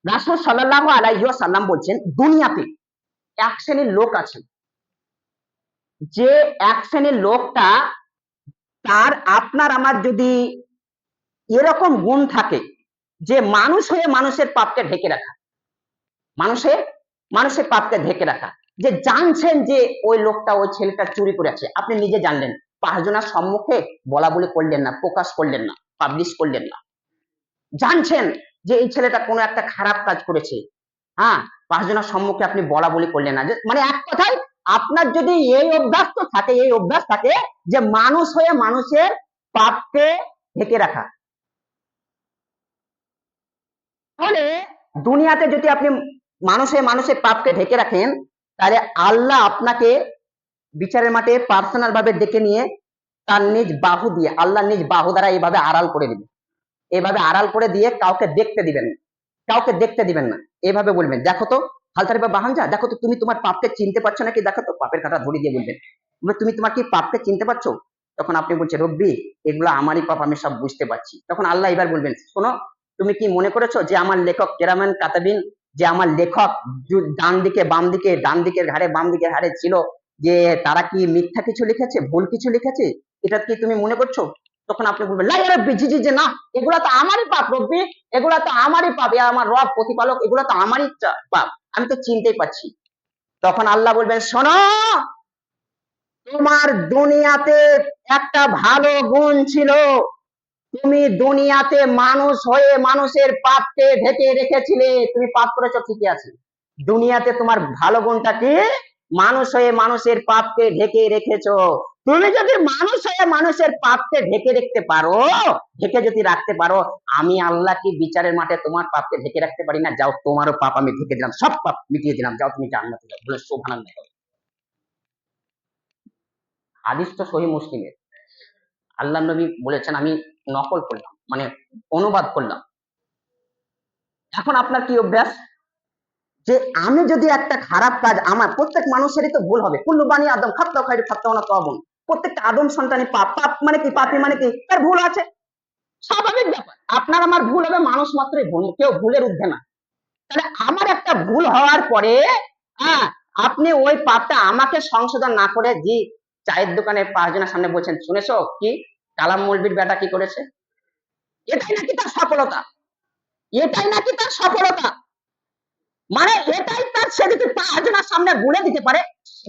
রাসূল সাল্লাল্লাহু আলাইহি ওয়াসাল্লাম বলছেন, দুনিয়াতে এক শ্রেণীর লোক আছে, যে এক শ্রেণীর লোকটা তার আপনার আমার যদি এরকম গুণ থাকে যে মানুষ হয়ে মানুষের পাপকে ঢেকে রাখা, মানুষের মানুষের পাপকে ঢেকে রাখা, যে জানছেন যে ওই লোকটা ওই ছেলেটা চুরি করেছে, আপনি নিজে জানলেন, পাঁচজনের সম্মুখে বলা বলি করলেন না, প্রকাশ করলেন না, পাবলিশ করলেন না, জানছেন যে এই ছেলেটা কোনো একটা খারাপ কাজ করেছে, হ্যাঁ, পাঁচজনের সম্মুখে আপনি বলা বলি করলেন না, মানে এক কথায় আপনার যদি এই অভ্যাস তো থাকে, এই অভ্যাস থাকে যে মানুষ হয়ে মানুষের পাপকে ঢেকে রাখা, তাহলে দুনিয়াতে যদি আপনি মানুষের পাপকে ঢেকে রাখেন, তাহলে আল্লাহ আপনাকে বিচারের মাঠে পার্সোনাল ভাবে ডেকে নিয়ে তার নিজ বাহু দিয়ে, আল্লাহ নিজ বাহু দ্বারা এইভাবে আড়াল করে দিবেন, এইভাবে আড়াল করে দিয়ে কাউকে দেখতে দিবেন না, কাউকে দেখতে দিবেন না, এইভাবে বলবেন, দেখো তো হালতারি বা বাহান যা, দেখো তো তুমি তোমার পাপকে চিনতে পারছো নাকি, দেখো তো, পাপের কাঁটা ধরে দিয়ে বলবেন, তুমি তোমার কি পাপকে চিনতে পারছো? তখন আপনি বলছেন, রব্বি এগুলো আমারই পাপ, আমি সব বুঝতে পারছি। তখন আল্লাহ এবার বলবেন, শোনো, তুমি কি মনে করেছো যে আমার লেখক কেরামান কাতাবিন, যে আমার লেখক ডান দিকে বাম দিকে, ডান দিকের ঘাড়ে বাম দিকের ঘাড়ে ছিল, যে তারা কি মিথ্যা কিছু লিখেছে, ভুল কিছু লিখেছে, এটা কি তুমি মনে করছো? তখন আপনি বলবেন, লা ইয়া রাব্বি, জি জি জি, না, এগুলা তো আমারই পাপ রব্বি, এগুলা তো আমারই পাপ, আমার রব প্রতিপালক, এগুলা তো আমারই পাপ, আমি তো চিনতেই পারছি। তখন আল্লাহ বলবেন, শোনো, তোমার দুনিয়াতে একটা ভালো গুণ ছিল, তুমি দুনিয়াতে মানুষ হয়ে মানুষের পাপকে ঢেকে রেখেছিলে, তুমি পাপ করেছো ঠিকই আছে, দুনিয়াতে তোমার ভালো গুণটা কি? মানুষ হয়ে মানুষের পাপকে ঢেকে রেখেছো। তুমি যদি মানুষ হয়ে মানুষের পাপকে ঢেকে রাখতে পারো, ঢেকে যদি রাখতে পারো, আমি আল্লাহ কি বিচারের মাঠে তোমার পাপকে ঢেকে রাখতে পারি না? যাও, তোমারও পাপ আমি ঢেকে দিলাম, সব পাপ মিটিয়ে দিলাম, যাও তুমি জান্নাতে যাও, বলে সুবহানাল্লাহ। হাদিস তো সহিহ মুসলিমের, আল্লাহ নবী বলেছেন, আমি নকল করলাম, মানে অনুবাদ করলাম। এখন আপনার কি অভ্যাস, যে আমি যদি একটা খারাপ কাজ, আমার প্রত্যেক মানুষেরই তো ভুল হবে, কুল্লু বানি আদম খাত্তা খাইরু খাত্তাউনা তাওয়াবুন, প্রত্যেকটা আদম সন্তানই পাপ, পাপ মানে কি, পাপী মানে কি, তার ভুল আছে, স্বাভাবিক ব্যাপার, আপনার আমার ভুল হবে, মানুষ মাত্রই ভুল, কেউ ভুলের ঊর্ধ্বে না। তাহলে আমার একটা ভুল হওয়ার পরে, হ্যাঁ, আপনি ওই পাপটা আমাকে সংশোধন না করে, জি, চায়ের দোকানে পাঁচজনের সামনে বলছেন, শুনেছো কি কালাম মৌলবীর বেটা কি করেছে, এটাই নাকি তার সফলতা, এটাই নাকি তার সফলতা, মানে এটাই তার, সে যদি পাঁচজনের সামনে বলে দিতে পারে,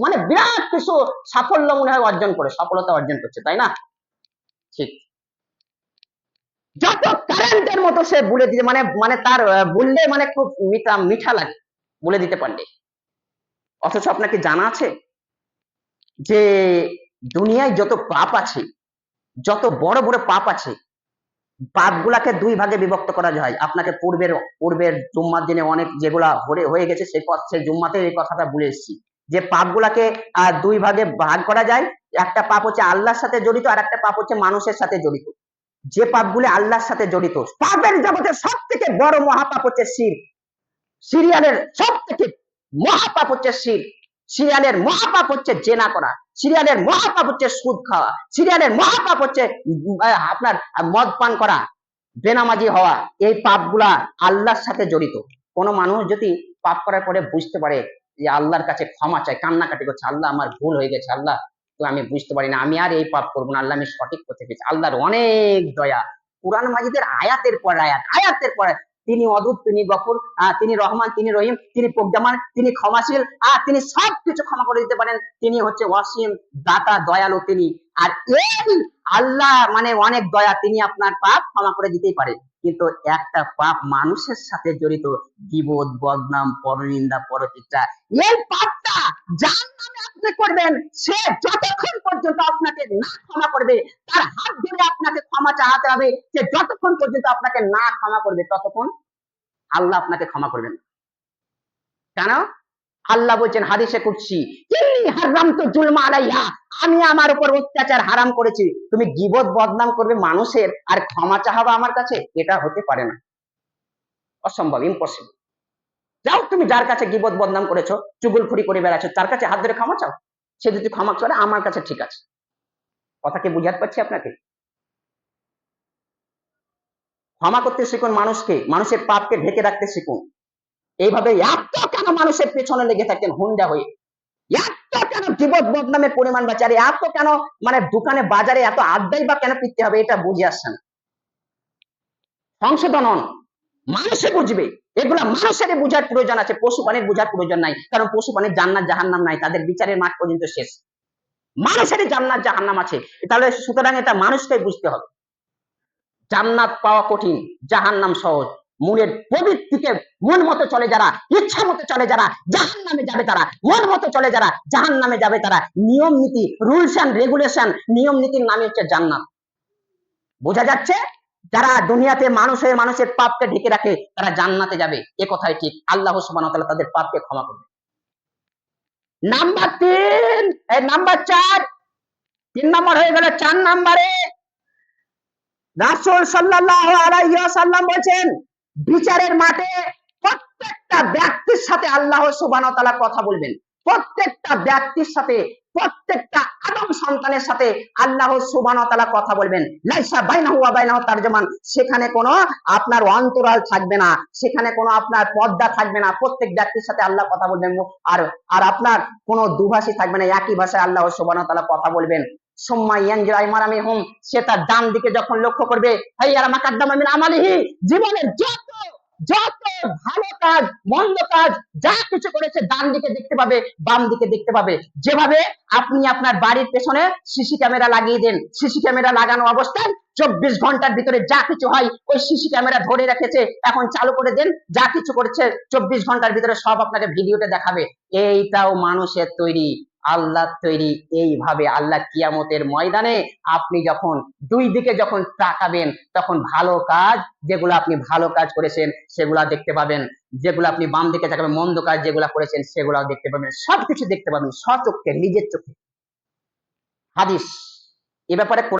মানে বিরাট কিছু সাফল্য মনে হয় অর্জন করে, সফলতা অর্জন করছে, তাই না? ঠিক, যত কারেন্টের মতো সে বলে দিতে, মানে মানে তার বললে মানে খুব মিঠা মিঠা লাগে বলে দিতে পারলে। অথচ আপনাকে জানা আছে যে দুনিয়ায় যত পাপ আছে, যত বড় বড় পাপ আছে, পাপগুলাকে দুই ভাগে বিভক্ত করা যায়। আপনাকে পূর্বের পূর্বের জুম্মার দিনে অনেক যেগুলা হয়ে গেছে, সেই জুম্মাতে এই কথাটা বলে এসেছি, যে পাপগুলাকে দুই ভাগে ভাগ করা যায়। একটা পাপ হচ্ছে আল্লাহর সাথে জড়িত, আর একটা পাপ হচ্ছে মানুষের সাথে জড়িত। যে পাপগুলি আল্লাহর সাথে জড়িত, পাপের জগতের সব থেকে বড় মহাপাপ হচ্ছে শিরক, সিরিয়ালের সব থেকে মহাপাপ হচ্ছে শিরক, সিরিয়ালের মহাপাপ হচ্ছে জেনা করা, সিরিয়ালের মহাপাপ হচ্ছে সুদ খাওয়া, সিরিয়ালের মহাপাপ হচ্ছে আপনার মদ পান করা, বেনামাজি হওয়া। এই পাপগুলা আল্লাহর সাথে জড়িত। কোন মানুষ যদি পাপ করার পরে বুঝতে পারে, যে আল্লাহর কাছে ক্ষমা চায়, কান্নাকাটি করছে, আল্লাহ আমার ভুল হয়ে গেছে, আল্লাহ তো আমি বুঝতে পারি না, আমি আর এই পাপ করবো না, আল্লাহ আমি সঠিক পথে গেছি, আল্লাহর অনেক দয়া। কুরআন মাজিদের আয়াতের পর আয়াত, আয়াতের পর আয়াত, তিনি অদূত, তিনি গফুর, তিনি রহমান, তিনি রহিম, তিনি প্রজ্ঞামান, তিনি ক্ষমাশীল, তিনি সবকিছু ক্ষমা করে দিতে পারেন, তিনি হচ্ছে অসীম দাতা, দয়ালু তিনি। আর এই আল্লাহ মানে অনেক দয়া, তিনি আপনার পাপ ক্ষমা করে দিতেই পারে। কিন্তু একটা পাপ মানুষের সাথে জড়িত, গীবত, বদনাম, পরনিন্দা, পরচর্চা, এই পাপটা যার নামে আপনি করবেন, সে যতক্ষণ পর্যন্ত আপনাকে না ক্ষমা করবে, তার হাত ধরে আপনাকে ক্ষমা চাহাতে হবে, সে যতক্ষণ পর্যন্ত আপনাকে না ক্ষমা করবে, ততক্ষণ আল্লাহ আপনাকে ক্ষমা করবেন। কেন? আল্লাহ বলছেন হাদিসে কুদসি, ইন্নী হারামতু যুলমা আলাইহা, আমি আমার উপর অত্যাচার হারাম করেছি, তুমি গীবত বদনাম করবে মানুষের আর ক্ষমা চাহাবা আমার কাছে, এটা হতে পারে না, অসম্ভব, ইম্পসিবল। যাও, তুমি যার কাছে গীবত বদনাম করেছো, চুগলখড়ি করে বেড়াচ্ছ, তার কাছে হাত ধরে ক্ষমা চাও, সে যদি ক্ষমা করে আমার কাছে ঠিক আছে। কথা কি বুঝাতে পারছি আপনাকে? ক্ষমা করতে শিখুন মানুষকে, মানুষের পাপকে ঢেকে রাখতে শিখুন। এইভাবে এত কেন মানুষের পেছনে লেগে থাকেন হুন্ডা হয়ে? এত কেন জীবন বদনামের পরিমাণ বাড়ছে? আর এত কেন মানে দোকানে বাজারে এত আড্ডাই বা কেন পিটতে হবে? এটা বুঝে আসছে না। সংশোধন হন, মানুষে বুঝবে। এগুলা মানুষেরই বোঝার প্রয়োজন আছে, পশু প্রাণীর বোঝার প্রয়োজন নাই। কারণ পশু প্রাণীর জান্নাত জাহান্নাম নাই, তাদের বিচারের মাঠ পর্যন্ত শেষ। মানুষেরই জান্নাত জাহান্নাম আছে। তাহলে সুতরাং এটা মানুষকেই বুঝতে হবে। জান্নাত পাওয়া কঠিন, জাহান্নাম সহজ। মনের প্রবৃত্তিকে মন মতো চলে যারা, ইচ্ছা মতো চলে যারা, জাহান্নামে যাবে তারা। মন মতো চলে যারা, জাহান্নামে যাবে তারা। নিয়ম নীতি, রুলস এন্ড রেগুলেশন, নিয়ম নীতির নামই হচ্ছে জান্নাত। বোঝা যাচ্ছে? যারা দুনিয়াতে মানুষের পাপকে ঢেকে রাখে তারা জান্নাতে যাবে, এ কথাই ঠিক। আল্লাহ সুবহানাহু ওয়া তাআলা তাদের পাপকে ক্ষমা করবে। নাম্বার 3, এই নাম্বার 4, 3 নাম্বার হয়ে গেল। 4 নাম্বারে রাসূল সাল্লাল্লাহু আলাইহি ওয়াসাল্লাম বলেছেন, বিচারের মাঠে প্রত্যেকটা ব্যক্তির সাথে আল্লাহ সুবহানাহু ওয়া তাআলা কথা বলবেন। প্রত্যেকটা ব্যক্তির সাথে, প্রত্যেকটা আদম সন্তানের সাথে আল্লাহ সুবহানাহু ওয়া তাআলা কথা বলবেন। লাইসা বাইনাহু ওয়া বাইনাহু তারজুমান, সেখানে কোনো আপনার অন্তরাল থাকবে না, সেখানে কোনো আপনার পর্দা থাকবে না। প্রত্যেক ব্যক্তির সাথে আল্লাহ কথা বলবেন। আর আর আপনার কোনো দুভাষী থাকবে না, একই ভাষায় আল্লাহ সুবহানাহু ওয়া তাআলা কথা বলবেন। সে তার ডান দিকে যখন লক্ষ্য করবে, জীবনের যত যত ভালো কাজ মন্দ কাজ যা কিছু করেছে ডান দিকে দেখতে পাবে, বাম দিকে দেখতে পাবে। যেভাবে আপনি আপনার বাড়ির পেছনে সিসি ক্যামেরা লাগিয়ে দেন, সিসি ক্যামেরা লাগানো অবস্থায় 24 ঘন্টার ভিতরে যা কিছু হয় ওই সিসি ক্যামেরা ধরে রেখেছে, এখন চালু করে দেন, যা কিছু করেছে 24 ঘন্টার ভিতরে সব আপনাকে ভিডিওতে দেখাবে। এইটাও মানুষের তৈরি, আল্লাহর তৈরি। এইভাবে আল্লাহ কিয়ামতের ময়দানে আপনি যখন দুই দিকে যখন তাকাবেন, তখন ভালো কাজ যেগুলো আপনি ভালো কাজ করেছেন সেগুলা দেখতে পাবেন, যেগুলো আপনি বাম দিকে তাকাবেন মন্দ কাজ যেগুলা করেছেন সেগুলাও দেখতে পাবেন। সবকিছু দেখতে পাবেন স্বচক্ষে, নিজের চোখে। হাদিস এ ব্যাপারে